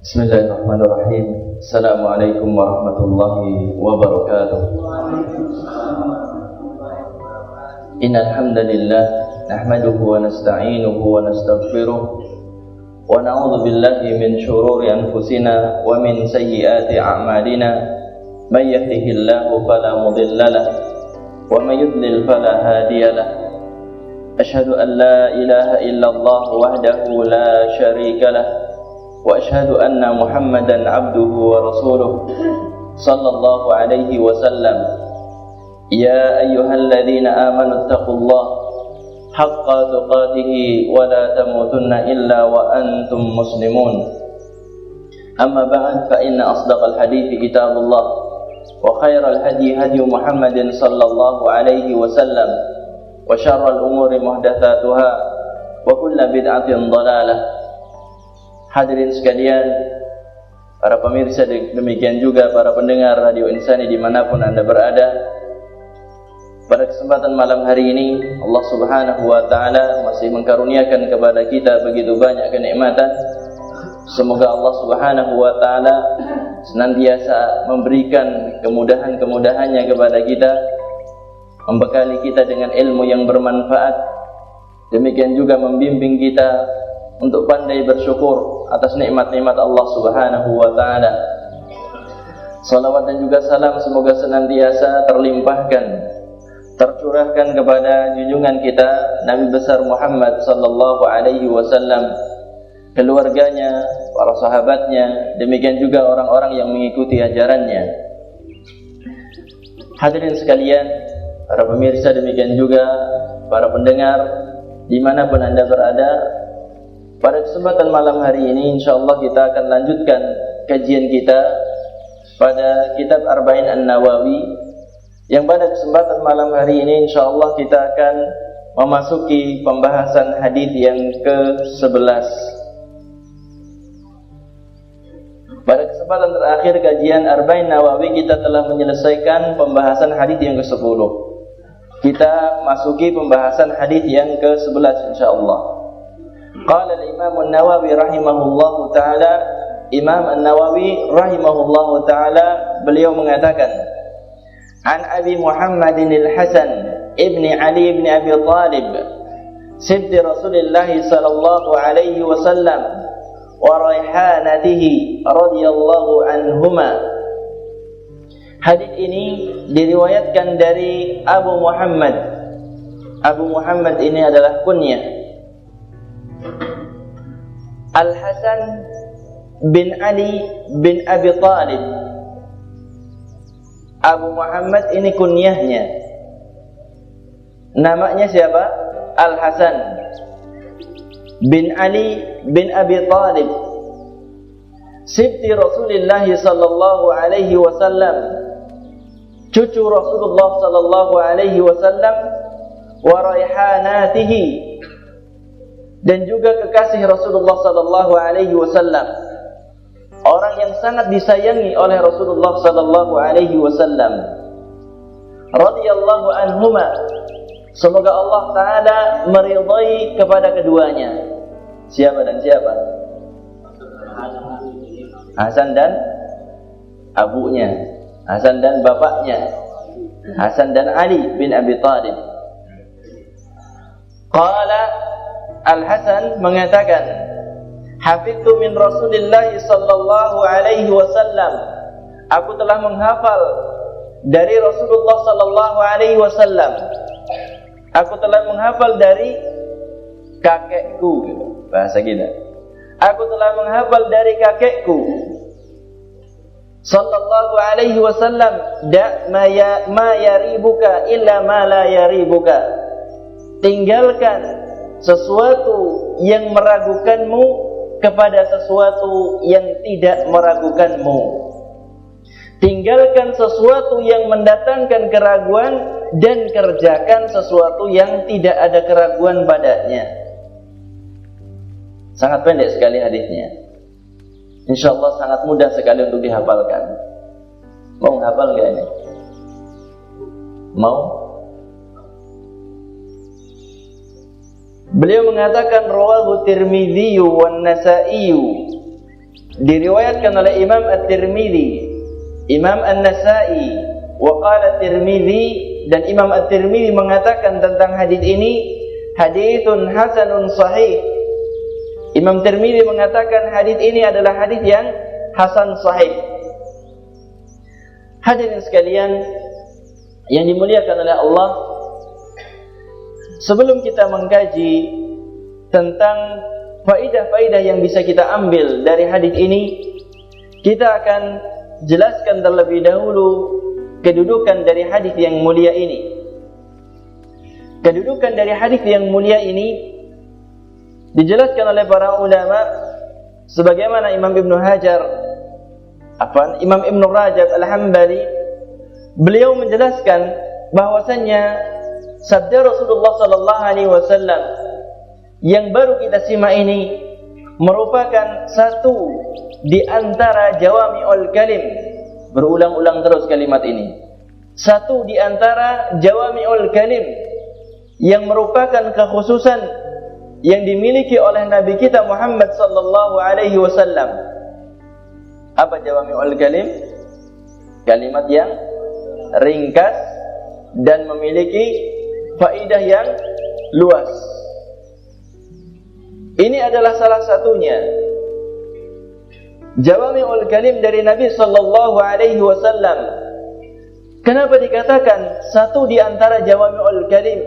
Bismillahirrahmanirrahim. Assalamualaikum warahmatullahi wabarakatuh. Innal hamdalillah nahmaduhu wa nasta'inuhu wa nastaghfiruh wa na'udzu billahi min shururi anfusina wa min sayyiati a'malina. May yahdihillahu fala mudilla lahu wa may yudlil fala hadiya lahu. Asyhadu an la ilaha illallah wahdahu la syarika lahu wa asyhadu anna Muhammadan abduhu wa rasuluh sallallahu alaihi wasallam. Ya ayyuhalladzina amanu taqullaha haqqa tuqatih wa la tamutunna illa wa antum muslimun. Amma ba'd, fa inna asdaqal hadithi kitabullah wa khairal hadi hadi Muhammadin sallallahu alaihi wasallam wa syarral umuri muhdatsatuha wa kullu bid'atin dhalalah. Hadirin sekalian, para pemirsa, demikian juga para pendengar Radio Insani dimanapun Anda berada. Pada kesempatan malam hari ini, Allah Subhanahu wa Ta'ala masih mengkaruniakan kepada kita begitu banyak kenikmatan. Semoga Allah Subhanahu wa Ta'ala senantiasa memberikan kemudahan-kemudahannya kepada kita, membekali kita dengan ilmu yang bermanfaat, demikian juga membimbing kita untuk pandai bersyukur atas nikmat-nikmat Allah Subhanahu wa Ta'ala. Salawat dan juga salam semoga senantiasa terlimpahkan, tercurahkan kepada junjungan kita Nabi besar Muhammad sallallahu alaihi wasallam, keluarganya, para sahabatnya, demikian juga orang-orang yang mengikuti ajarannya. Hadirin sekalian, para pemirsa, demikian juga para pendengar dimanapun Anda berada. Pada kesempatan malam hari ini insyaallah kita akan lanjutkan kajian kita pada kitab Arba'in An-Nawawi, yang pada kesempatan malam hari ini insyaallah kita akan memasuki pembahasan hadis yang ke-11. Pada kesempatan terakhir kajian Arba'in Nawawi kita telah menyelesaikan pembahasan hadis yang ke-10. Kita masuki pembahasan hadis yang ke-11 insyaallah. Qala al-Imam An-Nawawi rahimahullahu ta'ala, Imam An-Nawawi rahimahullahu ta'ala beliau mengatakan, An Abi Muhammadin al-Hasan ibni Ali ibn Abi Talib sibti Rasulullah sallallahu alaihi wasallam wa raihanatihi radhiyallahu anhuma. Hadis ini diriwayatkan dari Abu Muhammad. Abu Muhammad ini adalah kunyah Al-Hasan bin Ali bin Abi Talib. Abu Muhammad ini kunyahnya. Namanya siapa? Al-Hasan bin Ali bin Abi Talib, sibti Rasulullah sallallahu alaihi wasallam, cucu Rasulullah sallallahu alaihi wasallam, wa raihanatihi, dan juga kekasih Rasulullah sallallahu alaihi wasallam, orang yang sangat disayangi oleh Rasulullah sallallahu alaihi wasallam. Radhiyallahu anhuma, semoga Allah taala meridai kepada keduanya. Siapa dan siapa? Hasan dan abunya, Hasan dan bapaknya, Hasan dan Ali bin Abi Talib. Qala, Al-Hasan mengatakan, hafidtu min Rasulillah sallallahu alaihi wasallam, aku telah menghafal dari Rasulullah sallallahu alaihi wasallam, aku telah menghafal dari kakekku, gitu, bahasa kita. Aku telah menghafal dari kakekku sallallahu alaihi wasallam, da ma yaribuka illa ma la yaribuka, tinggalkan sesuatu yang meragukanmu kepada sesuatu yang tidak meragukanmu. Tinggalkan sesuatu yang mendatangkan keraguan dan kerjakan sesuatu yang tidak ada keraguan padanya. Sangat pendek sekali hadisnya. Insyaallah sangat mudah sekali untuk dihafalkan. Mau menghafal enggak ini? Mau? Beliau mengatakan rawahu Tirmidzi wan Nasa'i diriwayatkan oleh Imam At-Tirmidzi, Imam An-Nasa'i, wa qala At-Tirmidzi, dan Imam At-Tirmidzi mengatakan tentang hadis ini, haditsun hasanun sahih. Imam Tirmidzi mengatakan hadis ini adalah hadis yang hasan sahih. Hadirin sekalian yang dimuliakan oleh Allah, sebelum kita mengkaji tentang faidah-faidah yang bisa kita ambil dari hadis ini, kita akan jelaskan terlebih dahulu kedudukan dari hadis yang mulia ini. Kedudukan dari hadis yang mulia ini dijelaskan oleh para ulama sebagaimana Imam Ibnu Hajar, Imam Ibnu Rajab Al-Hambali, beliau menjelaskan bahwasannya sabda Rasulullah sallallahu alaihi wasallam yang baru kita simak ini merupakan satu di antara jawami'ul kalim. Berulang-ulang terus kalimat ini. Satu di antara jawami'ul kalim yang merupakan kekhususan yang dimiliki oleh Nabi kita Muhammad sallallahu alaihi wasallam. Apa jawami'ul kalim? Kalimat yang ringkas dan memiliki faidah yang luas. Ini adalah salah satunya. Jawami'ul kalim dari Nabi sallallahu alaihi wasallam. Kenapa dikatakan satu di antara jawami'ul kalim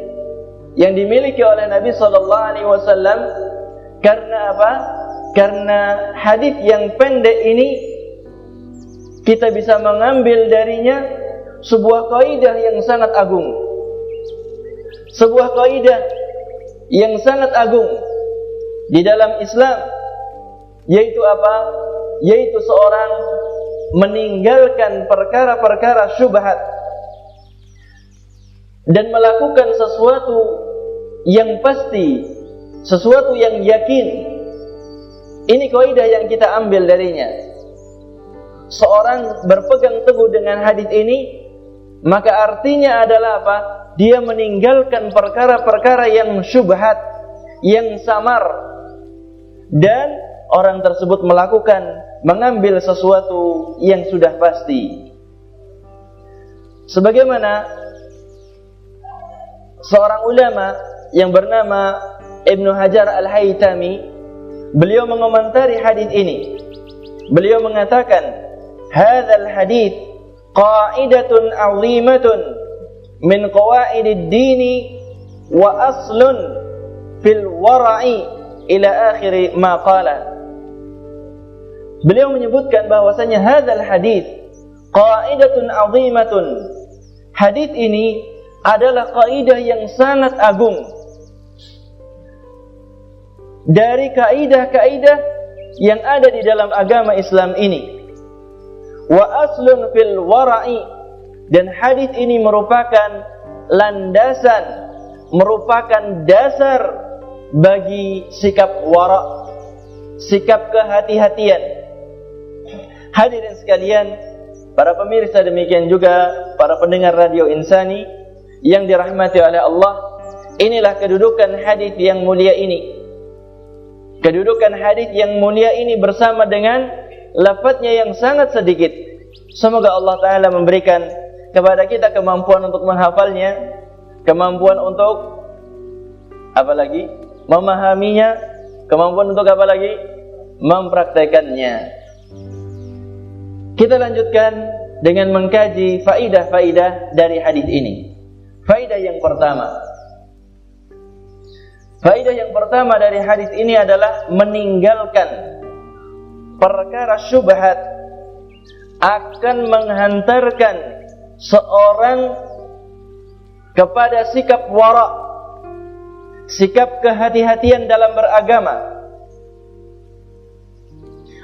yang dimiliki oleh Nabi sallallahu alaihi wasallam? Karena apa? Karena hadis yang pendek ini kita bisa mengambil darinya sebuah kaidah yang sangat agung. Sebuah kaidah yang sangat agung di dalam Islam, yaitu apa? Yaitu seorang meninggalkan perkara-perkara syubhat dan melakukan sesuatu yang pasti, sesuatu yang yakin. Ini kaidah yang kita ambil darinya. Seorang berpegang teguh dengan hadis ini, maka artinya adalah apa? Dia meninggalkan perkara-perkara yang syubhat, yang samar, dan orang tersebut mengambil sesuatu yang sudah pasti. Sebagaimana seorang ulama yang bernama Ibnu Hajar Al-Haytami, beliau mengomentari hadis ini. Beliau mengatakan, "Hadzal hadits qa'idatun 'azimatun min qawaidid dini wa aslun fil wara'i ila akhir ma qala." Beliau menyebutkan bahwasanya hadzal hadits qa'idatun 'azimatun. Hadis ini adalah kaidah yang sangat agung dari kaidah-kaidah yang ada di dalam agama Islam ini. Wa aslun fil wara'i, dan hadis ini merupakan landasan, merupakan dasar bagi sikap wara', sikap kehati-hatian. Hadirin sekalian, para pemirsa, demikian juga para pendengar Radio Insani yang dirahmati oleh Allah, inilah kedudukan hadis yang mulia ini. Kedudukan hadis yang mulia ini bersama dengan lafadznya yang sangat sedikit. Semoga Allah Ta'ala memberikan kepada kita kemampuan untuk menghafalnya, kemampuan untuk apa lagi? Memahaminya, kemampuan untuk apa lagi? Mempraktekannya. Kita lanjutkan dengan mengkaji faidah-faidah dari hadis ini. Faidah yang pertama. Faidah yang pertama dari hadis ini adalah meninggalkan perkara syubhat akan menghantarkan seorang kepada sikap wara', sikap kehati-hatian dalam beragama.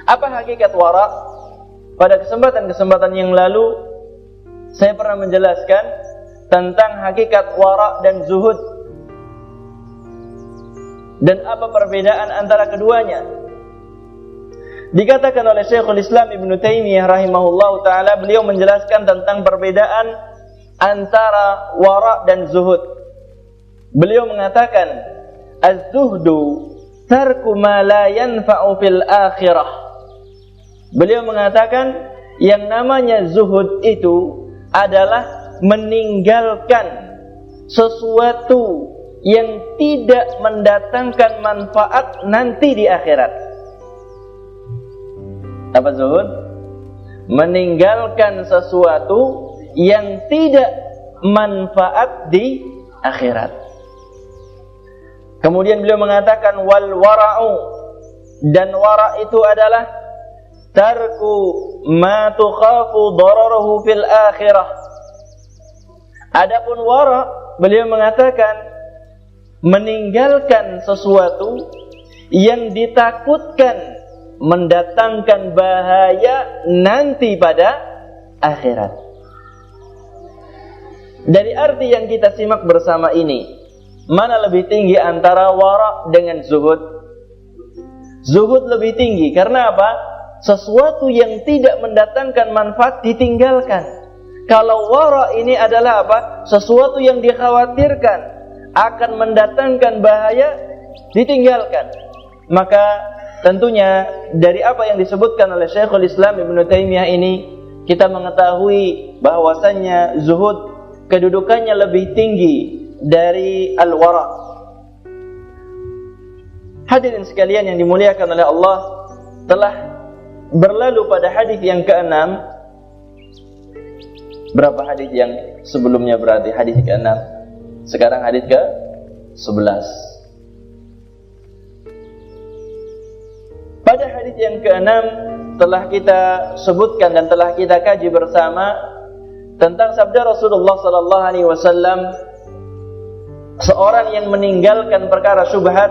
Apa hakikat wara'? Pada kesempatan-kesempatan yang lalu saya pernah menjelaskan tentang hakikat wara' dan zuhud, dan apa perbedaan antara keduanya. Dikatakan oleh Syekhul Islam Ibnu Taimiyah rahimahullahu taala, beliau menjelaskan tentang perbedaan antara wara' dan zuhud. Beliau mengatakan, az-zuhdu tarku ma la yanfa'u fil akhirah. Beliau mengatakan yang namanya zuhud itu adalah meninggalkan sesuatu yang tidak mendatangkan manfaat nanti di akhirat. Apa zuhud? Meninggalkan sesuatu yang tidak manfaat di akhirat. Kemudian beliau mengatakan wal wara'u, dan wara' itu adalah tarku ma tukhafu dararuhu fil akhirah. Adapun wara', beliau mengatakan meninggalkan sesuatu yang ditakutkan mendatangkan bahaya nanti pada akhirat. Dari arti yang kita simak bersama ini, mana lebih tinggi antara wara' dengan zuhud? Zuhud lebih tinggi, karena apa? Sesuatu yang tidak mendatangkan manfaat ditinggalkan. Kalau wara' ini adalah apa? Sesuatu yang dikhawatirkan akan mendatangkan bahaya ditinggalkan. Maka tentunya dari apa yang disebutkan oleh Syekhul Islam Ibnu Taimiyah ini, kita mengetahui bahwasannya zuhud kedudukannya lebih tinggi dari al-wara'. Hadirin sekalian yang dimuliakan oleh Allah, telah berlalu pada hadis yang ke-6. Berapa hadis yang sebelumnya berarti hadis ke-6? Sekarang hadis ke-11. Pada hadis yang ke-6 telah kita sebutkan dan telah kita kaji bersama tentang sabda Rasulullah sallallahu alaihi wasallam, seorang yang meninggalkan perkara syubhat,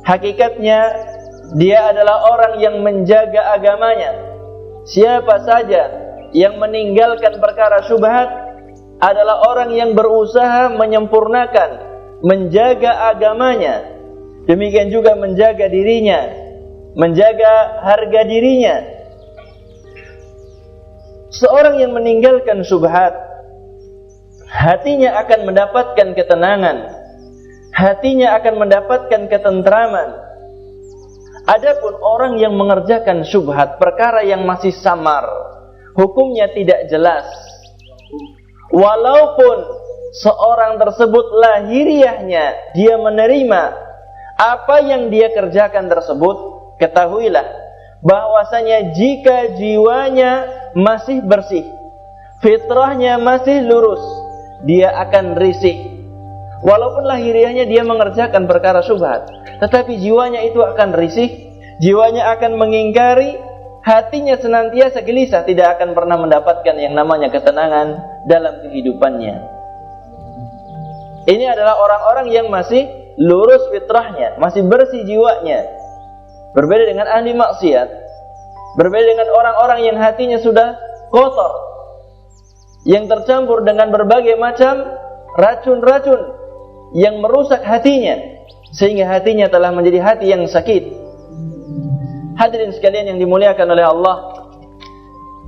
hakikatnya dia adalah orang yang menjaga agamanya. Siapa saja yang meninggalkan perkara syubhat adalah orang yang berusaha menyempurnakan, menjaga agamanya. Demikian juga menjaga dirinya, menjaga harga dirinya. Seorang yang meninggalkan syubhat, hatinya akan mendapatkan ketenangan, hatinya akan mendapatkan ketentraman. Adapun orang yang mengerjakan syubhat, perkara yang masih samar, hukumnya tidak jelas, walaupun seorang tersebut lahiriahnya dia menerima apa yang dia kerjakan tersebut, ketahuilah bahwasanya jika jiwanya masih bersih, fitrahnya masih lurus, dia akan risih. Walaupun lahiriahnya dia mengerjakan perkara syubhat, tetapi jiwanya itu akan risih, jiwanya akan mengingkari, hatinya senantiasa gelisah, tidak akan pernah mendapatkan yang namanya ketenangan dalam kehidupannya. Ini adalah orang-orang yang masih lurus fitrahnya, masih bersih jiwanya. Berbeda dengan ahli maksiat, berbeda dengan orang-orang yang hatinya sudah kotor, yang tercampur dengan berbagai macam racun-racun yang merusak hatinya, sehingga hatinya telah menjadi hati yang sakit. Hadirin sekalian yang dimuliakan oleh Allah,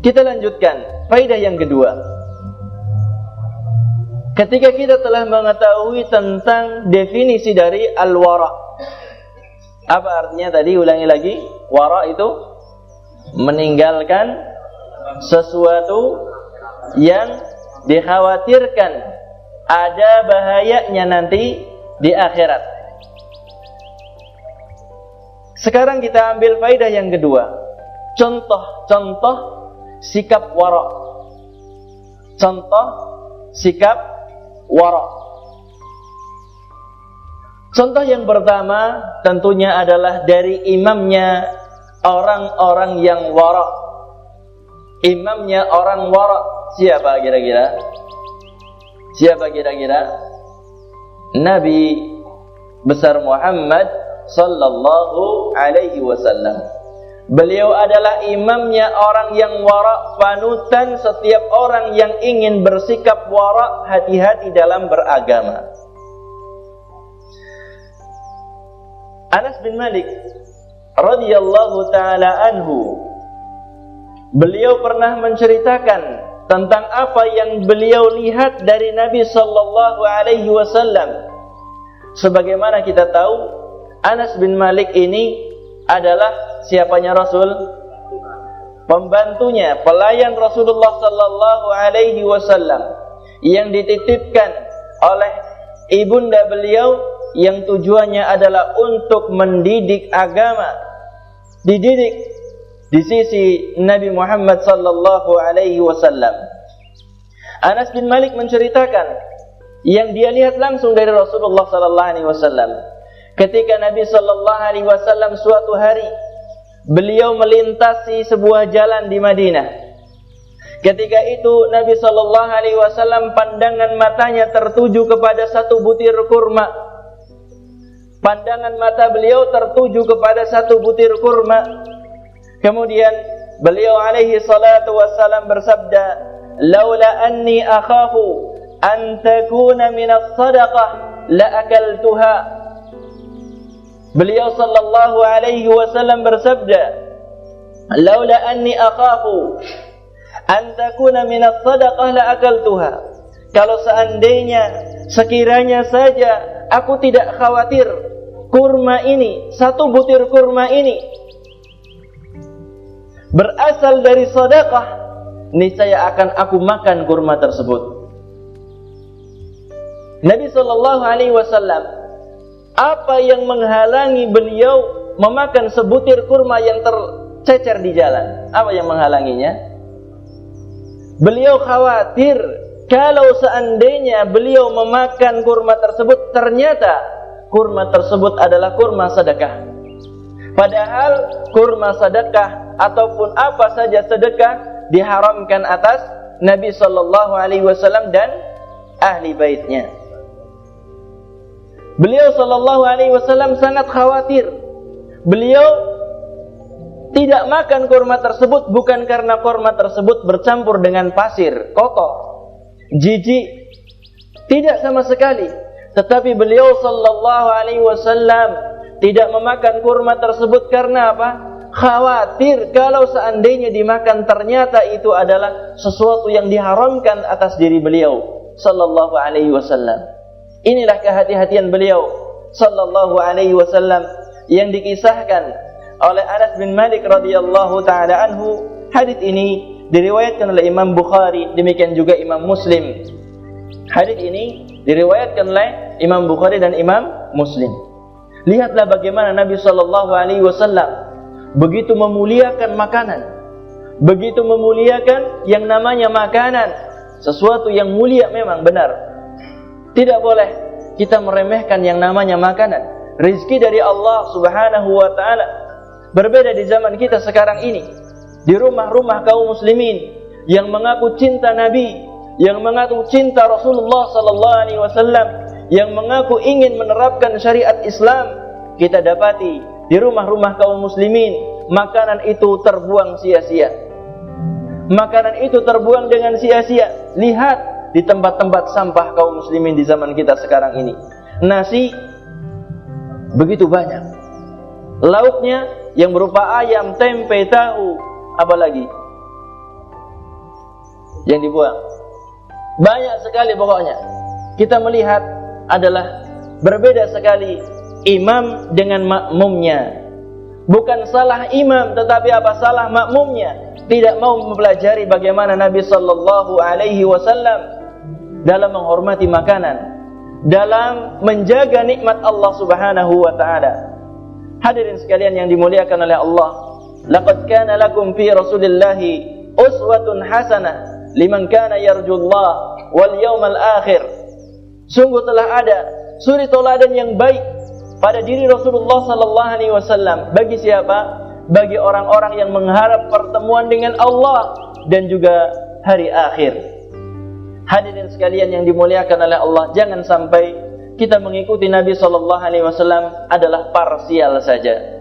kita lanjutkan faedah yang kedua. Ketika kita telah mengetahui tentang definisi dari al-wara', apa artinya tadi? Ulangi lagi. Wara' itu meninggalkan sesuatu yang dikhawatirkan ada bahayanya nanti di akhirat. Sekarang kita ambil faedah yang kedua. Contoh-contoh sikap wara'. Contoh sikap wara'. Contoh yang pertama tentunya adalah dari imamnya orang-orang yang wara'. Imamnya orang wara' siapa kira-kira? Siapa kira-kira? Nabi besar Muhammad sallallahu alaihi wasallam. Beliau adalah imamnya orang yang wara', panutan setiap orang yang ingin bersikap wara', hati-hati dalam beragama. Anas bin Malik radhiyallahu taala anhu, beliau pernah menceritakan tentang apa yang beliau lihat dari Nabi sallallahu alaihi wasallam. Sebagaimana kita tahu, Anas bin Malik ini adalah siapanya Rasul? pembantunya, pelayan Rasulullah sallallahu alaihi wasallam yang dititipkan oleh ibunda beliau yang tujuannya adalah untuk mendidik agama, dididik di sisi Nabi Muhammad sallallahu alaihi wasallam. Anas bin Malik menceritakan yang dia lihat langsung dari Rasulullah sallallahu alaihi wasallam. Ketika Nabi sallallahu alaihi wasallam suatu hari beliau melintasi sebuah jalan di Madinah. Ketika itu Nabi sallallahu alaihi wasallam pandangan matanya tertuju kepada satu butir kurma. Pandangan mata beliau tertuju kepada satu butir kurma. Kemudian beliau alaihi salatu wassalam bersabda, "Laula anni akhafu an takuna min as-sadaqah la akaltuha." Beliau sallallahu alaihi wasallam bersabda, "Laula anni akhafu an takuna min as-sadaqah la akaltuha." Kalau seandainya, sekiranya saja aku tidak khawatir kurma ini, satu butir kurma ini berasal dari sedekah, niscaya akan aku makan kurma tersebut. Nabi sallallahu alaihi wasallam, apa yang menghalangi beliau memakan sebutir kurma yang tercecer di jalan? Apa yang menghalanginya? Beliau khawatir kalau seandainya beliau memakan kurma tersebut, ternyata kurma tersebut adalah kurma sedekah. Padahal kurma sedekah ataupun apa saja sedekah diharamkan atas Nabi sallallahu alaihi wasallam dan ahli baitnya. Beliau sallallahu alaihi wasallam sangat khawatir. Beliau tidak makan kurma tersebut bukan karena kurma tersebut bercampur dengan pasir, kotor, jijik. Tidak sama sekali. Tetapi beliau sallallahu alaihi wasallam tidak memakan kurma tersebut karena apa? Khawatir kalau seandainya dimakan ternyata itu adalah sesuatu yang diharamkan atas diri beliau sallallahu alaihi wasallam. Inilah kehati-hatian beliau sallallahu alaihi wasallam yang dikisahkan oleh Anas bin Malik radhiyallahu taala anhu. Hadis ini diriwayatkan oleh Imam Bukhari, demikian juga Imam Muslim. Hadis ini diriwayatkan oleh Imam Bukhari dan Imam Muslim. Lihatlah bagaimana Nabi sallallahu alaihi wasallam begitu memuliakan makanan, begitu memuliakan yang namanya makanan, sesuatu yang mulia memang benar. Tidak boleh kita meremehkan yang namanya makanan. Rizki dari Allah subhanahu wa ta'ala. Berbeda di zaman kita sekarang ini. Di rumah-rumah kaum muslimin yang mengaku cinta Nabi, yang mengaku cinta Rasulullah sallallahu alaihi wasallam, yang mengaku ingin menerapkan syariat Islam, kita dapati di rumah-rumah kaum muslimin makanan itu terbuang sia-sia. Makanan itu terbuang dengan sia-sia. Lihat di tempat-tempat sampah kaum muslimin di zaman kita sekarang ini. Nasi begitu banyak. Lauknya yang berupa ayam, tempe, tahu, apalagi yang dibuang. Banyak sekali pokoknya. Kita melihat adalah berbeda sekali imam dengan makmumnya. Bukan salah imam, tetapi apa? Salah makmumnya. Tidak mau mempelajari bagaimana Nabi sallallahu alaihi wasallam dalam menghormati makanan, dalam menjaga nikmat Allah subhanahu wa ta'ala. Hadirin sekalian yang dimuliakan oleh Allah, laqad kana lakum fi Rasulillahi uswatun hasanah liman kana yarjullah wal yawmal akhir. Sungguh telah ada suri teladan yang baik pada diri Rasulullah sallallahu alaihi wasallam. Bagi siapa? Bagi orang-orang yang mengharap pertemuan dengan Allah dan juga hari akhir. Hadirin sekalian yang dimuliakan oleh Allah, jangan sampai kita mengikuti Nabi sallallahu alaihi wasallam adalah parsial saja.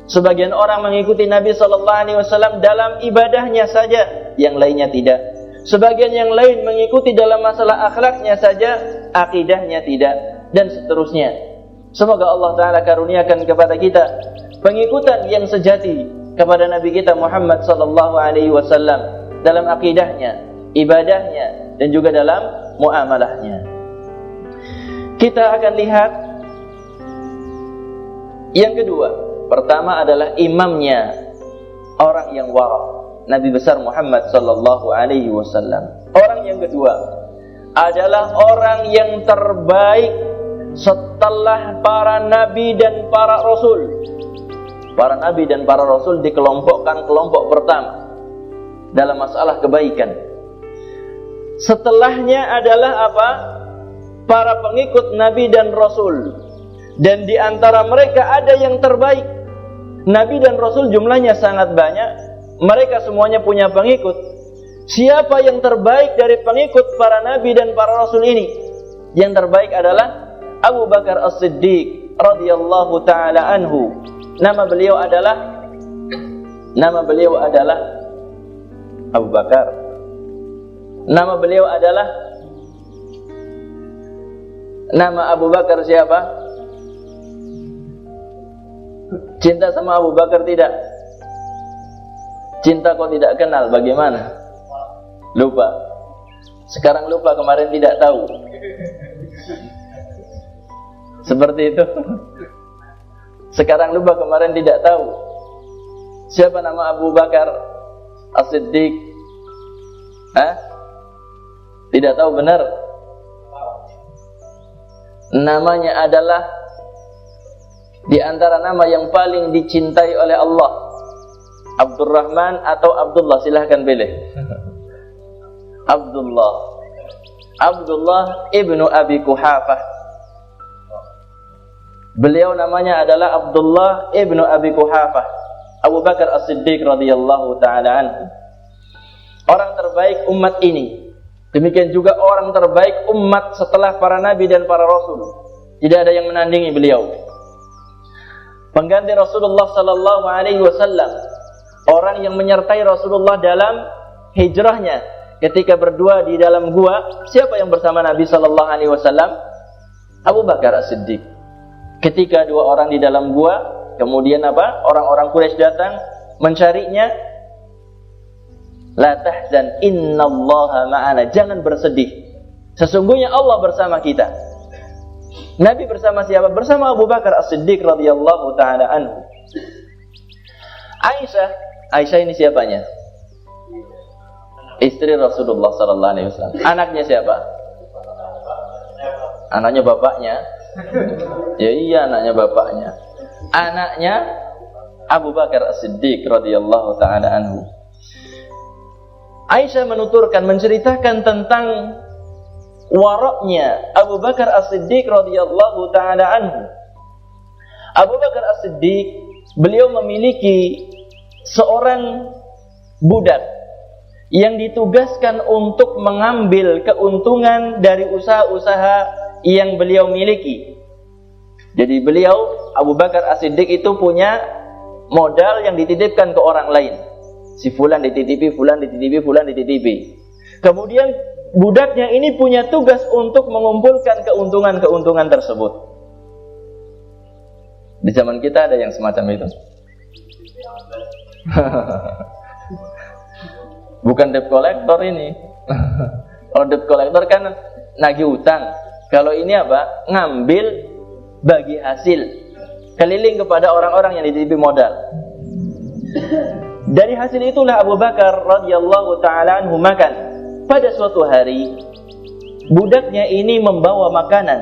Sebagian orang mengikuti Nabi sallallahu alaihi wasallam dalam ibadahnya saja, yang lainnya tidak. Sebagian yang lain mengikuti dalam masalah akhlaknya saja, akidahnya tidak, dan seterusnya. Semoga Allah taala karuniakan kepada kita pengikutan yang sejati kepada Nabi kita Muhammad sallallahu alaihi wasallam dalam akidahnya, ibadahnya, dan juga dalam muamalahnya. Kita akan lihat yang kedua. Pertama adalah imamnya, orang yang wara'. Nabi besar Muhammad sallallahu alaihi wasallam. Orang yang kedua adalah orang yang terbaik setelah para nabi dan para rasul. Para nabi dan para rasul dikelompokkan kelompok pertama dalam masalah kebaikan. Setelahnya adalah apa? Para pengikut nabi dan rasul. Dan di antara mereka ada yang terbaik. Nabi dan rasul jumlahnya sangat banyak. Mereka semuanya punya pengikut. Siapa yang terbaik dari pengikut para nabi dan para rasul ini? Yang terbaik adalah Abu Bakar As-Siddiq radhiyallahu taala anhu. Nama beliau adalah Abu Bakar. Nama beliau adalah Abu Bakar siapa? Cinta sama Abu Bakar tidak? Cinta kok tidak kenal, bagaimana? Lupa. Sekarang lupa, kemarin tidak tahu. Seperti itu. Sekarang lupa, kemarin tidak tahu. Siapa nama Abu Bakar As-Siddiq? Tidak tahu benar? Namanya adalah di antara nama yang paling dicintai oleh Allah. Abdurrahman atau Abdullah, silahkan pilih. Abdullah ibnu Abi Quhafah. Beliau namanya adalah Abdullah ibnu Abi Quhafah, Abu Bakar As-Siddiq radhiyallahu taala anhu. Orang terbaik umat ini. Demikian juga orang terbaik umat setelah para nabi dan para rasul. Tidak ada yang menandingi beliau. Pengganti Rasulullah sallallahu alaihi wasallam, orang yang menyertai Rasulullah dalam hijrahnya ketika berdua di dalam gua. Siapa yang bersama Nabi sallallahu alaihi wasallam? Abu Bakar As-Siddiq. Ketika dua orang di dalam gua, kemudian apa? Orang-orang Quraisy datang mencarinya. La tahzan, innallaha ma'ana. Jangan bersedih. Sesungguhnya Allah bersama kita. Nabi bersama siapa? Bersama Abu Bakar As-Siddiq radhiyallahu taala anhu. Aisyah ini siapanya? Istri Rasulullah sallallahu alaihi wasallam. Anaknya siapa? Anaknya bapaknya. Ya iya, anaknya bapaknya. Anaknya Abu Bakar As-Siddiq radhiyallahu taala anhu. Aisyah menuturkan, menceritakan tentang waraknya Abu Bakar As-Siddiq radhiyallahu taala anhu. Abu Bakar As-Siddiq, beliau memiliki seorang budak yang ditugaskan untuk mengambil keuntungan dari usaha-usaha yang beliau miliki. Jadi beliau, Abu Bakar As-Siddiq itu punya modal yang dititipkan ke orang lain. Si fulan dititipi, fulan dititipi, fulan dititipi. Kemudian budaknya ini punya tugas untuk mengumpulkan keuntungan-keuntungan tersebut. Di zaman kita ada yang semacam itu. Bukan debt collector ini. Kalau debt collector kan nagih utang. Kalau ini apa? Ngambil bagi hasil, keliling kepada orang-orang yang dititipi modal. Dari hasil itulah Abu Bakar radhiyallahu taala anhu makan. Pada suatu hari, budaknya ini membawa makanan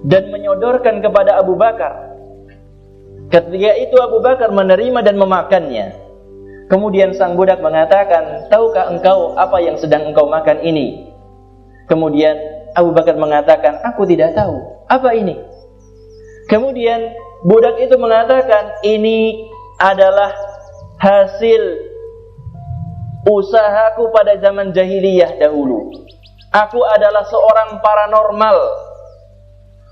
dan menyodorkan kepada Abu Bakar. Ketika itu Abu Bakar menerima dan memakannya. Kemudian sang budak mengatakan, "Tahukah engkau apa yang sedang engkau makan ini?" Kemudian Abu Bakar mengatakan, "Aku tidak tahu. Apa ini?" Kemudian budak itu mengatakan, "Ini adalah hasil usahaku pada zaman jahiliyah dahulu. Aku adalah seorang paranormal.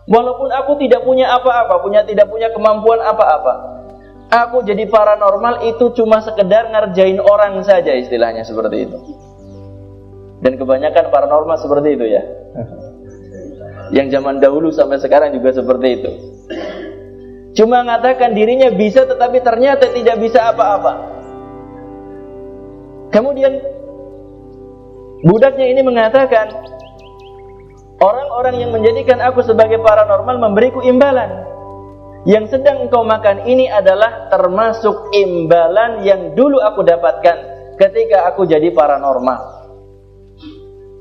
Walaupun aku tidak punya apa-apa, tidak punya kemampuan apa-apa. Aku jadi paranormal itu cuma sekedar ngerjain orang saja," istilahnya seperti itu. Dan kebanyakan paranormal seperti itu ya. Yang zaman dahulu sampai sekarang juga seperti itu. Cuma mengatakan dirinya bisa, tetapi ternyata tidak bisa apa-apa. Kemudian budaknya ini mengatakan, "Orang-orang yang menjadikan aku sebagai paranormal memberiku imbalan. Yang sedang engkau makan ini adalah termasuk imbalan yang dulu aku dapatkan ketika aku jadi paranormal.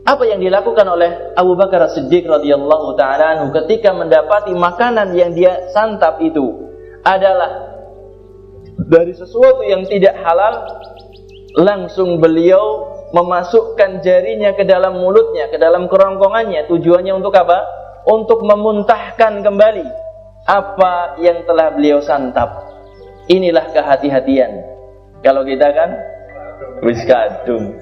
Apa yang dilakukan oleh Abu Bakar As-Siddiq radhiyallahu ta'ala anhu ketika mendapati makanan yang dia santap itu adalah dari sesuatu yang tidak halal, langsung beliau memasukkan jarinya ke dalam mulutnya, ke dalam kerongkongannya. Tujuannya untuk apa? Untuk memuntahkan kembali apa yang telah beliau santap. Inilah kehati-hatian. Kalau kita kan wis kadung,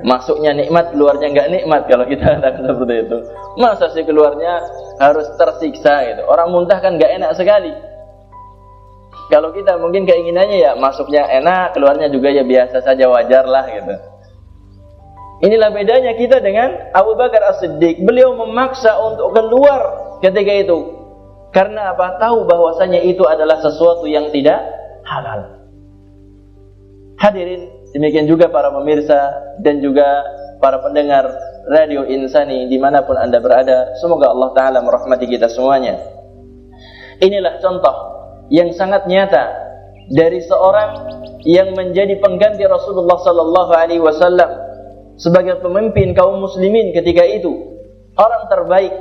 masuknya nikmat, keluarnya enggak nikmat. Kalau kita katakan seperti itu, masa sih keluarnya harus tersiksa gitu. Orang muntah kan enggak enak sekali. Kalau kita mungkin keinginannya ya masuknya enak, keluarnya juga ya biasa saja, wajar lah gitu. Inilah bedanya kita dengan Abu Bakar As-Siddiq. Beliau memaksa untuk keluar ketika itu. Karena apa? Tahu bahwasanya itu adalah sesuatu yang tidak halal. Hadirin, demikian juga para pemirsa dan juga para pendengar Radio Insani dimanapun Anda berada. Semoga Allah Ta'ala merahmati kita semuanya. Inilah contoh yang sangat nyata dari seorang yang menjadi pengganti Rasulullah Sallallahu Alaihi Wasallam sebagai pemimpin kaum muslimin ketika itu, orang terbaik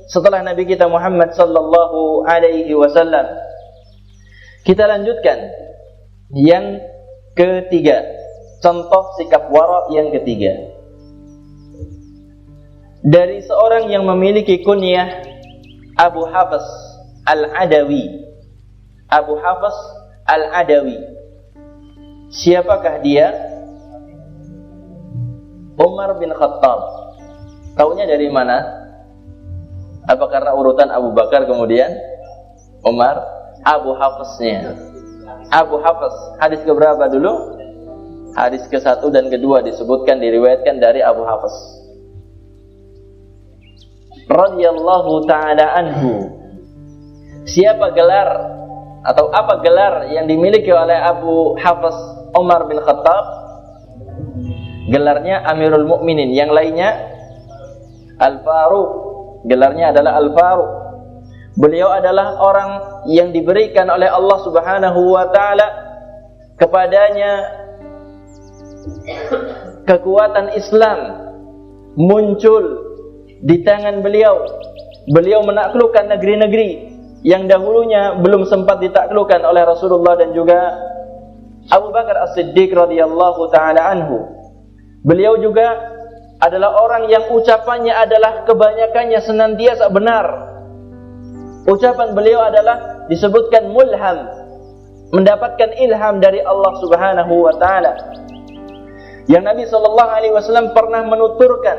setelah Nabi kita Muhammad Sallallahu Alaihi Wasallam. Kita lanjutkan yang ketiga, contoh sikap wara yang ketiga dari seorang yang memiliki kunyah Abu Hafs Al-Adawi. Abu Hafs Al-Adawi, siapakah dia? Umar bin Khattab. Taunya dari mana? Apa karena urutan Abu Bakar kemudian Umar? Abu Hafsnya. Abu Hafs, hadis keberapa dulu? Hadis ke-1 dan ke-2 disebutkan, diriwayatkan dari Abu Hafs radhiyallahu ta'ala anhu. Siapa gelar atau apa gelar yang dimiliki oleh Abu Hafs Umar bin Khattab? Gelarnya Amirul Mukminin. Yang lainnya Al-Faruq. Gelarnya adalah Al-Faruq. Beliau adalah orang yang diberikan oleh Allah Subhanahu wa taala kepadanya kekuatan Islam muncul di tangan beliau. Beliau menaklukkan negeri-negeri yang dahulunya belum sempat ditaklukkan oleh Rasulullah dan juga Abu Bakar As-Siddiq radhiyallahu ta'ala anhu. Beliau juga adalah orang yang ucapannya adalah kebanyakannya senantiasa benar. Ucapan beliau adalah disebutkan mulham, mendapatkan ilham dari Allah Subhanahu wa ta'ala. Yang Nabi SAW pernah menuturkan,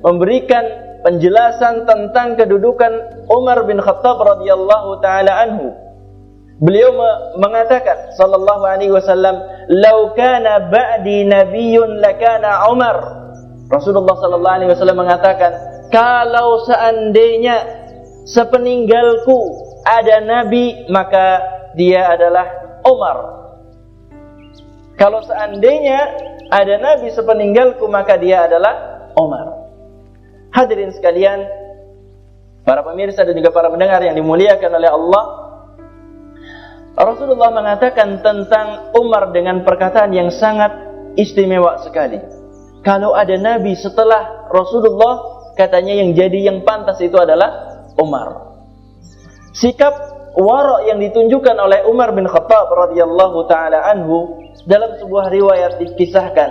memberikan penjelasan tentang kedudukan Umar bin Khattab radhiyallahu taala anhu. Beliau mengatakan sallallahu alaihi wasallam, "Lau kana ba'di nabiyyun lakana Umar." Rasulullah sallallahu alaihi wasallam mengatakan, kalau seandainya sepeninggalku ada nabi, maka dia adalah Umar. Kalau seandainya ada nabi sepeninggalku, maka dia adalah Umar. Hadirin sekalian, para pemirsa dan juga para pendengar yang dimuliakan oleh Allah, Rasulullah mengatakan tentang Umar dengan perkataan yang sangat istimewa sekali. Kalau ada nabi setelah Rasulullah, katanya yang jadi yang pantas itu adalah Umar. Sikap wara yang ditunjukkan oleh Umar bin Khattab radhiyallahu taala anhu, dalam sebuah riwayat dikisahkan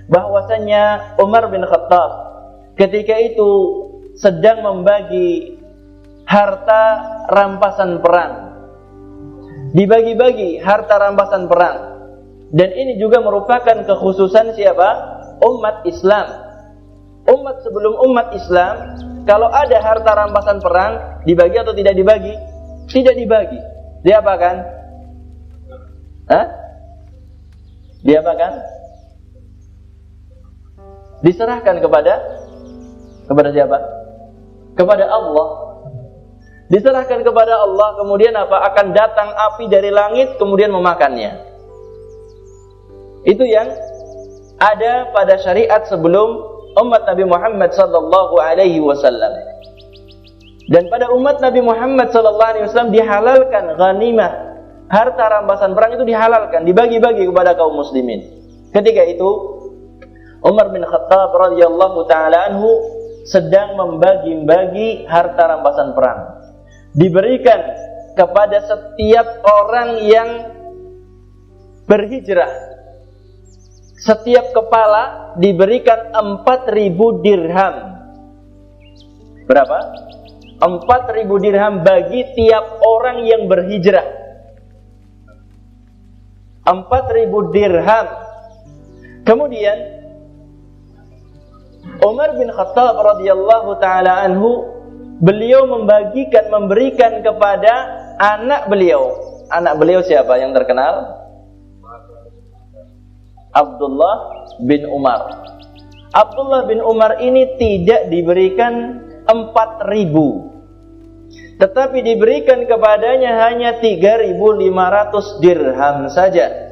bahwasanya Umar bin Khattab ketika itu sedang membagi harta rampasan perang. Dibagi-bagi harta rampasan perang. Dan ini juga merupakan kekhususan siapa? Umat Islam. Umat sebelum umat Islam, kalau ada harta rampasan perang, dibagi atau tidak dibagi? Tidak dibagi. Diapakan? Hah? Diapakan? Diserahkan kepada siapa? Kepada Allah. Diserahkan kepada Allah, kemudian apa? Akan datang api dari langit kemudian memakannya. Itu yang ada pada syariat sebelum umat Nabi Muhammad sallallahu alaihi wasallam. Dan pada umat Nabi Muhammad sallallahu alaihi wasallam dihalalkan ghanimah, harta rampasan perang itu dihalalkan, dibagi-bagi kepada kaum muslimin. Ketika itu Umar bin Khattab radhiyallahu taala anhu sedang membagi-bagi harta rampasan perang. Diberikan kepada setiap orang yang berhijrah. Setiap kepala diberikan 4.000 dirham. Berapa? 4.000 dirham bagi tiap orang yang berhijrah. 4.000 dirham. Kemudian Umar bin Khattab radhiyallahu taala anhu, beliau memberikan kepada anak beliau. Anak beliau siapa yang terkenal? Abdullah bin Umar. Abdullah bin Umar ini tidak diberikan 4.000, tetapi diberikan kepadanya hanya 3.500 dirham saja.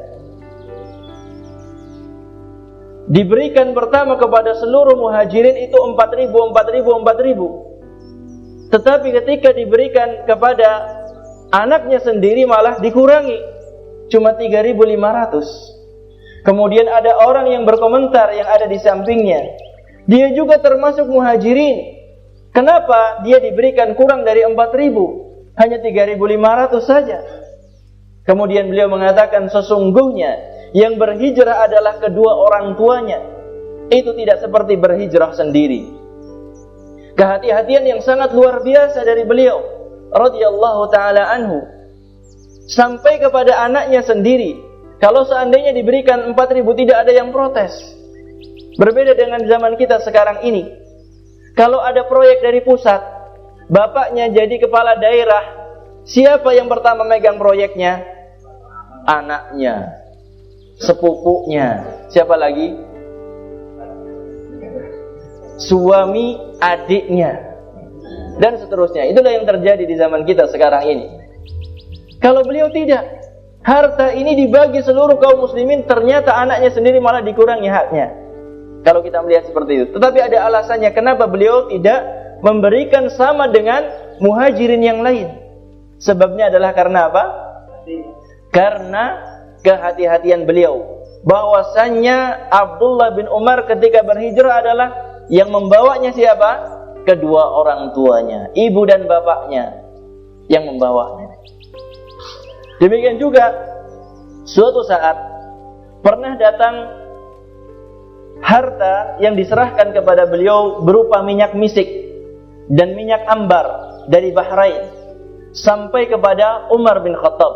Diberikan pertama kepada seluruh muhajirin itu 4.000. Tetapi ketika diberikan kepada anaknya sendiri malah dikurangi, cuma 3.500. Kemudian ada orang yang berkomentar yang ada di sampingnya, dia juga termasuk muhajirin. Kenapa dia diberikan kurang dari 4.000? Hanya 3.500 saja. Kemudian beliau mengatakan, sesungguhnya yang berhijrah adalah kedua orang tuanya. Itu tidak seperti berhijrah sendiri. Kehati-hatian yang sangat luar biasa dari beliau radhiyallahu taala anhu, sampai kepada anaknya sendiri. Kalau seandainya diberikan 4.000 tidak ada yang protes. Berbeda dengan zaman kita sekarang ini. Kalau ada proyek dari pusat, bapaknya jadi kepala daerah, siapa yang pertama megang proyeknya? Anaknya, sepupunya, siapa lagi? Suami adiknya, dan seterusnya. Itulah yang terjadi di zaman kita sekarang ini. Kalau beliau tidak, harta ini dibagi seluruh kaum muslimin, ternyata anaknya sendiri malah dikurangi haknya. Kalau kita melihat seperti itu. Tetapi ada alasannya kenapa beliau tidak memberikan sama dengan muhajirin yang lain. Sebabnya adalah karena apa? Karena kehati-hatian beliau. Bahwasannya Abdullah bin Umar ketika berhijrah adalah yang membawanya siapa? Kedua orang tuanya, ibu dan bapaknya yang membawanya. Demikian juga suatu saat pernah datang harta yang diserahkan kepada beliau berupa minyak misik dan minyak ambar dari Bahrain sampai kepada Umar bin Khattab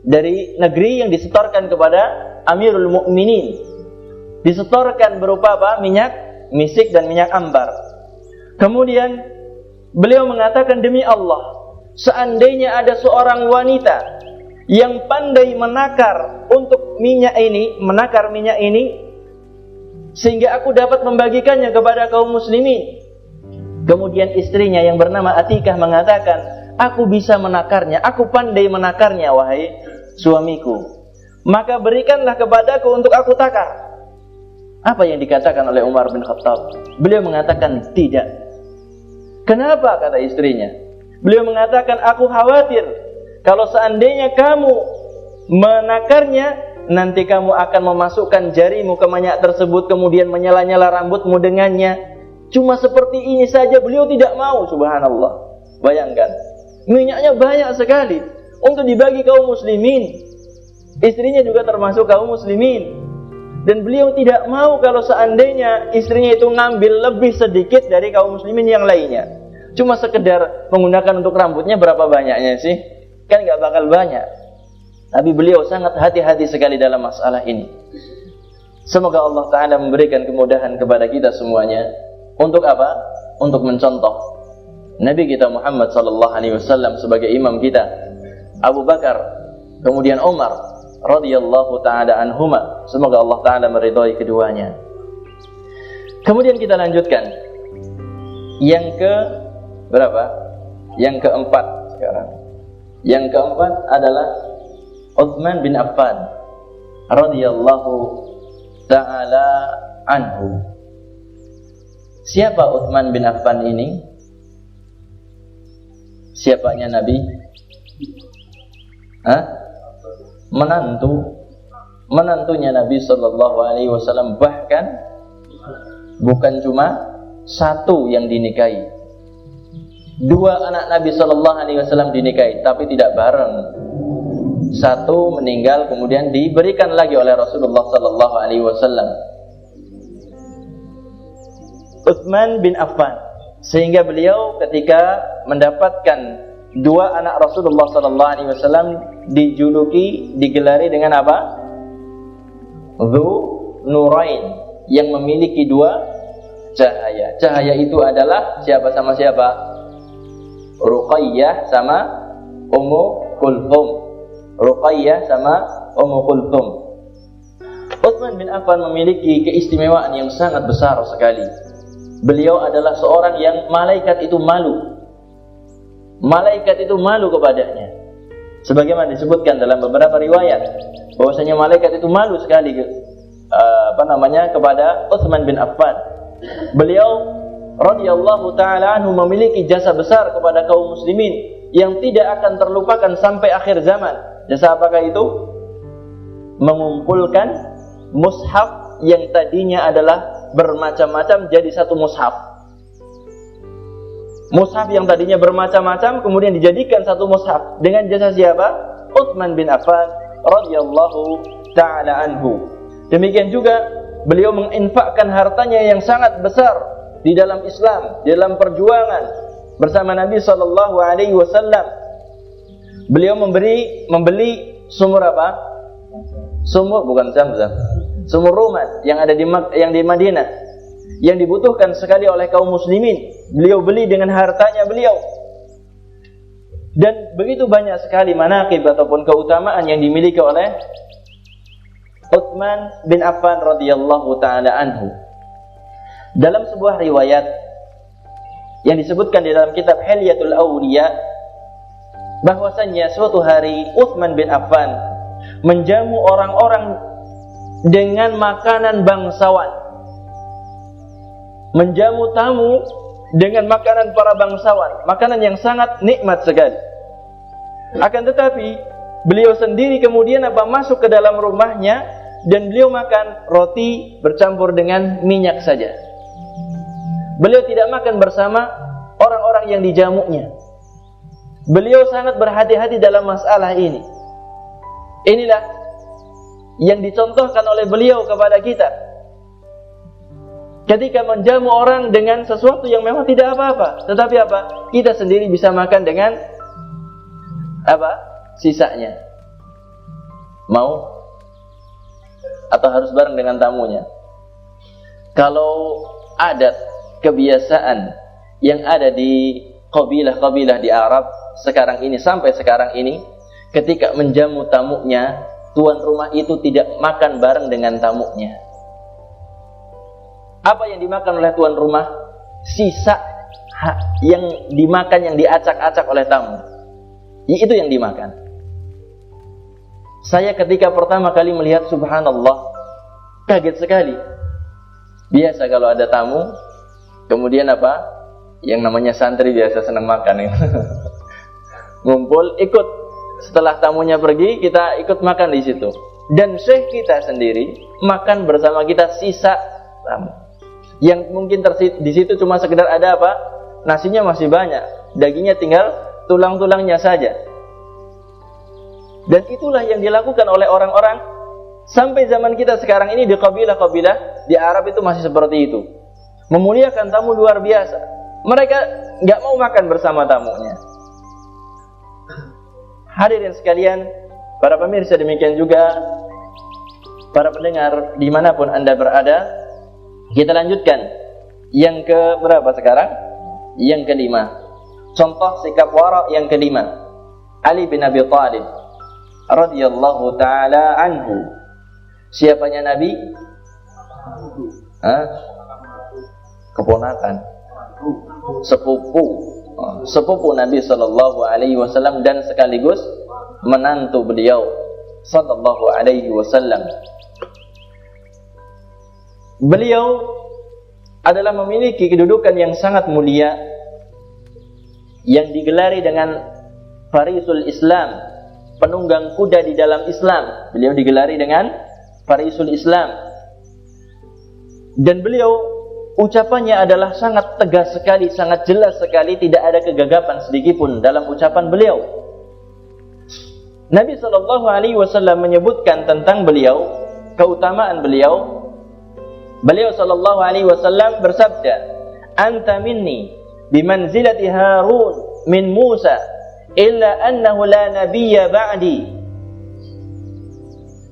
dari negeri yang disetorkan kepada Amirul Mukminin. Disetorkan berupa apa? Minyak misik dan minyak ambar. Kemudian beliau mengatakan, demi Allah, seandainya ada seorang wanita yang pandai menakar untuk minyak ini, menakar minyak ini, sehingga aku dapat membagikannya kepada kaum muslimin. Kemudian istrinya yang bernama Atikah mengatakan, aku bisa menakarnya, aku pandai menakarnya wahai suamiku, maka berikanlah kepadaku untuk aku takar. Apa yang dikatakan oleh Umar bin Khattab? Beliau mengatakan tidak. Kenapa? Kata istrinya. Beliau mengatakan, aku khawatir kalau seandainya kamu menakarnya, nanti kamu akan memasukkan jarimu ke minyak tersebut, kemudian menyala-nyala rambutmu dengannya. Cuma seperti ini saja beliau tidak mau, subhanallah. Bayangkan, minyaknya banyak sekali untuk dibagi kaum muslimin. Istrinya juga termasuk kaum muslimin. Dan beliau tidak mau kalau seandainya istrinya itu ngambil lebih sedikit dari kaum muslimin yang lainnya. Cuma sekedar menggunakan untuk rambutnya, berapa banyaknya sih? Kan gak bakal banyak. Tapi beliau sangat hati-hati sekali dalam masalah ini. Semoga Allah Ta'ala memberikan kemudahan kepada kita semuanya. Untuk apa? Untuk mencontoh Nabi kita Muhammad SAW sebagai imam kita, Abu Bakar, kemudian Umar radhiyallahu ta'ala anhuma. Semoga Allah Ta'ala meridhai keduanya. Kemudian kita lanjutkan yang ke berapa? Yang keempat sekarang. Yang keempat adalah Utsman bin Affan radhiyallahu ta'ala anhu. Siapa Utsman bin Affan ini? Siapanya Nabi? Menantunya Nabi sallallahu alaihi wasallam, bahkan bukan cuma satu yang dinikahi. Dua anak Nabi sallallahu alaihi wasallam dinikahi, tapi tidak bareng. Satu meninggal kemudian diberikan lagi oleh Rasulullah sallallahu alaihi wasallam. Utsman bin Affan, sehingga beliau ketika mendapatkan dua anak Rasulullah sallallahu alaihi wasallam digelari dengan apa? Dzu Nurain, yang memiliki dua cahaya. Cahaya itu adalah siapa sama siapa? Ruqayyah sama Ummu Kulthum. Ruqayyah sama Ummu Kulthum. Utsman bin Affan memiliki keistimewaan yang sangat besar sekali. Beliau adalah seorang yang malaikat itu malu. Malaikat itu malu kepadanya. Sebagaimana disebutkan dalam beberapa riwayat, bahwasanya malaikat itu malu sekali kepada Utsman bin Affan. Beliau radhiyallahu taala anhu memiliki jasa besar kepada kaum muslimin yang tidak akan terlupakan sampai akhir zaman. Jasa apakah itu? Mengumpulkan mushaf yang tadinya adalah bermacam-macam jadi satu mushaf. Mushaf yang tadinya bermacam-macam kemudian dijadikan satu mushaf dengan jasa siapa? Utsman bin Affan radhiyallahu taala anhu. Demikian juga beliau menginfakkan hartanya yang sangat besar di dalam Islam, di dalam perjuangan bersama Nabi sallallahu alaihi wasallam. Beliau membeli sumur apa? Sumur bukan Zamzam. Sumur Ruman yang ada di Madinah, yang dibutuhkan sekali oleh kaum muslimin. Beliau beli dengan hartanya beliau. Dan begitu banyak sekali manaqib ataupun keutamaan yang dimiliki oleh Utsman bin Affan radhiyallahu taala anhu. Dalam sebuah riwayat yang disebutkan di dalam kitab Hilyatul Awliya, bahwasanya suatu hari Utsman bin Affan menjamu orang-orang dengan makanan bangsawan. Menjamu tamu dengan makanan para bangsawan, makanan yang sangat nikmat sekali. Akan tetapi beliau sendiri kemudian masuk ke dalam rumahnya dan beliau makan roti bercampur dengan minyak saja. Beliau tidak makan bersama orang-orang yang dijamunya. Beliau sangat berhati-hati dalam masalah ini. Inilah yang dicontohkan oleh beliau kepada kita. Ketika menjamu orang dengan sesuatu yang memang tidak apa-apa, tetapi apa? Kita sendiri bisa makan dengan apa? Sisanya. Mau? Atau harus bareng dengan tamunya? Kalau adat, kebiasaan yang ada di kabilah-kabilah di Arab sekarang ini, sampai sekarang ini, ketika menjamu tamunya, tuan rumah itu tidak makan bareng dengan tamunya. Apa yang dimakan oleh tuan rumah? Sisa yang dimakan, yang diacak-acak oleh tamu. Itu yang dimakan. Saya ketika pertama kali melihat, subhanallah, kaget sekali. Biasa kalau ada tamu, kemudian apa? Yang namanya santri biasa senang makan. Ngumpul, ikut. Setelah tamunya pergi, kita ikut makan di situ. Dan syekh kita sendiri makan bersama kita sisa tamu. Yang mungkin di situ cuma sekedar ada apa? Nasinya masih banyak, dagingnya tinggal tulang-tulangnya saja. Dan itulah yang dilakukan oleh orang-orang sampai zaman kita sekarang ini di kabilah-kabilah di Arab itu masih seperti itu. Memuliakan tamu luar biasa. Mereka nggak mau makan bersama tamunya. Hadirin sekalian, para pemirsa, demikian juga para pendengar dimanapun Anda berada. Kita lanjutkan yang ke berapa sekarang? Yang kelima. Contoh sikap wara yang kelima. Ali bin Abi Thalib radhiyallahu taala anhu. Siapanya Nabi? Keponakan, sepupu Nabi sallallahu alaihi wasallam dan sekaligus menantu beliau sallallahu alaihi wasallam. Beliau adalah memiliki kedudukan yang sangat mulia yang digelari dengan Farisul Islam, penunggang kuda di dalam Islam. Beliau digelari dengan Farisul Islam. Dan beliau ucapannya adalah sangat tegas sekali, sangat jelas sekali, tidak ada kegagapan sedikitpun dalam ucapan beliau. Nabi SAW menyebutkan tentang beliau, keutamaan beliau. Beliau SAW bersabda, "Anta minni bimanzilati Harun min Musa, illa annahu la nabiyya ba'di."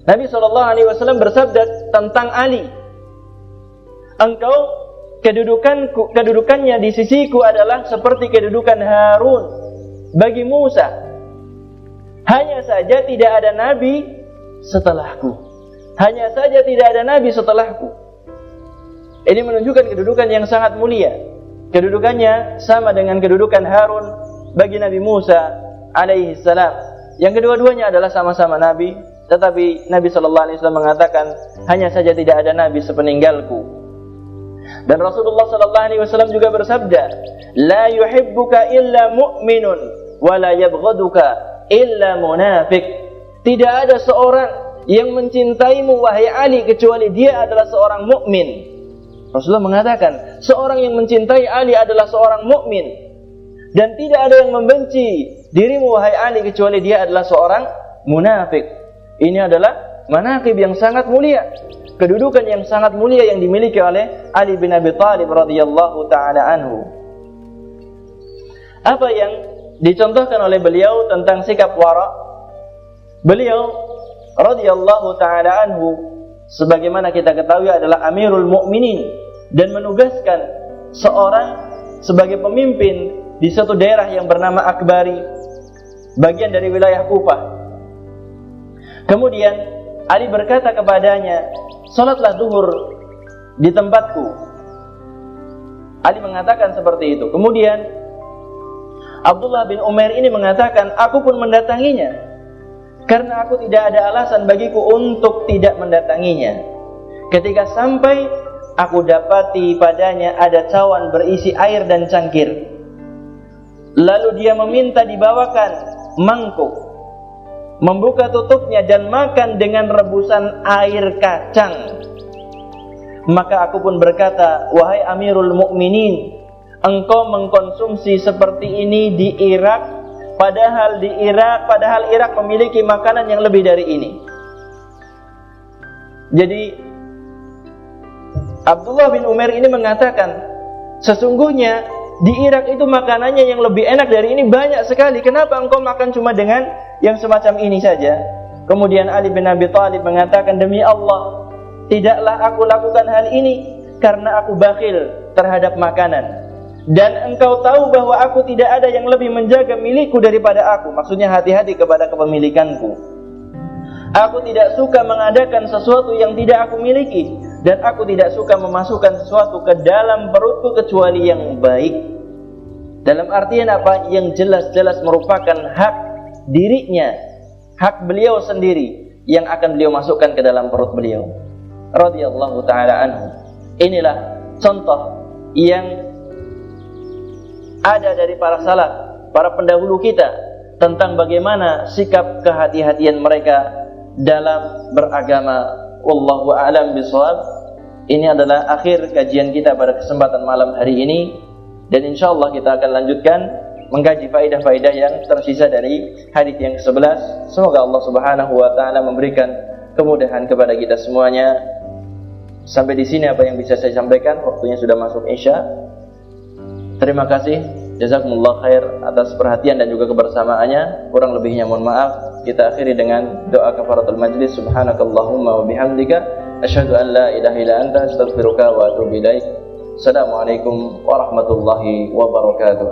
Nabi SAW bersabda tentang Ali, "Engkau kedudukannya di sisiku adalah seperti kedudukan Harun bagi Musa. Hanya saja tidak ada nabi setelahku. Hanya saja tidak ada nabi setelahku." Ini menunjukkan kedudukan yang sangat mulia. Kedudukannya sama dengan kedudukan Harun bagi Nabi Musa alaihi salam. Yang kedua-duanya adalah sama-sama nabi, tetapi Nabi SAW mengatakan, hanya saja tidak ada nabi sepeninggalku. Dan Rasulullah SAW juga bersabda, "La yuhibbuka illa mu'minun, wa la yabghaduka illa munafiq." Tidak ada seorang yang mencintaimu wahai Ali kecuali dia adalah seorang mukmin. Rasulullah mengatakan, seorang yang mencintai Ali adalah seorang mukmin, dan tidak ada yang membenci dirimu wahai Ali kecuali dia adalah seorang munafik. Ini adalah manaqib yang sangat mulia, kedudukan yang sangat mulia yang dimiliki oleh Ali bin Abi Thalib radhiyallahu taala anhu. Apa yang dicontohkan oleh beliau tentang sikap wara? Beliau radhiyallahu taala anhu, sebagaimana kita ketahui, adalah Amirul Mukminin dan menugaskan seorang sebagai pemimpin di suatu daerah yang bernama Akbari, bagian dari wilayah Kufah. Kemudian Ali berkata kepadanya, "Salatlah zuhur di tempatku." Ali mengatakan seperti itu. Kemudian Abdullah bin Umair ini mengatakan, "Aku pun mendatanginya, karena aku tidak ada alasan bagiku untuk tidak mendatanginya. Ketika sampai, aku dapati padanya ada cawan berisi air dan cangkir. Lalu dia meminta dibawakan mangkuk, membuka tutupnya dan makan dengan rebusan air kacang. Maka aku pun berkata, 'Wahai Amirul Mukminin, engkau mengkonsumsi seperti ini di Irak, padahal Irak memiliki makanan yang lebih dari ini.'" Jadi Abdullah bin Umar ini mengatakan, sesungguhnya di Irak itu makanannya yang lebih enak dari ini banyak sekali. Kenapa engkau makan cuma dengan yang semacam ini saja? Kemudian Ali bin Abi Thalib mengatakan, "Demi Allah, tidaklah aku lakukan hal ini karena aku bakhil terhadap makanan. Dan engkau tahu bahwa aku tidak ada yang lebih menjaga milikku daripada aku." Maksudnya hati-hati kepada kepemilikanku. "Aku tidak suka mengadakan sesuatu yang tidak aku miliki, dan aku tidak suka memasukkan sesuatu ke dalam perutku kecuali yang baik." Dalam artian apa? Yang jelas-jelas merupakan hak dirinya, hak beliau sendiri yang akan beliau masukkan ke dalam perut beliau. Radhiyallahu ta'ala anhu. Inilah contoh yang ada dari para salaf, para pendahulu kita, tentang bagaimana sikap kehati-hatian mereka dalam beragama. Wallahu a'lam bishawab. Ini adalah akhir kajian kita pada kesempatan malam hari ini, dan insyaallah kita akan lanjutkan mengkaji faedah-faedah yang tersisa dari hadis yang ke-11. Semoga Allah Subhanahu wa taala memberikan kemudahan kepada kita semuanya. Sampai di sini apa yang bisa saya sampaikan, waktunya sudah masuk Isya. Terima kasih, jazakumullah khair atas perhatian dan juga kebersamaannya. Kurang lebihnya mohon maaf. Kita akhiri dengan doa kafaratul majlis. Subhanakallahumma wa bihamdika, asyhadu an la ilaha illa anta, astaghfiruka wa atubu ilaik. Assalamualaikum warahmatullahi wabarakatuh.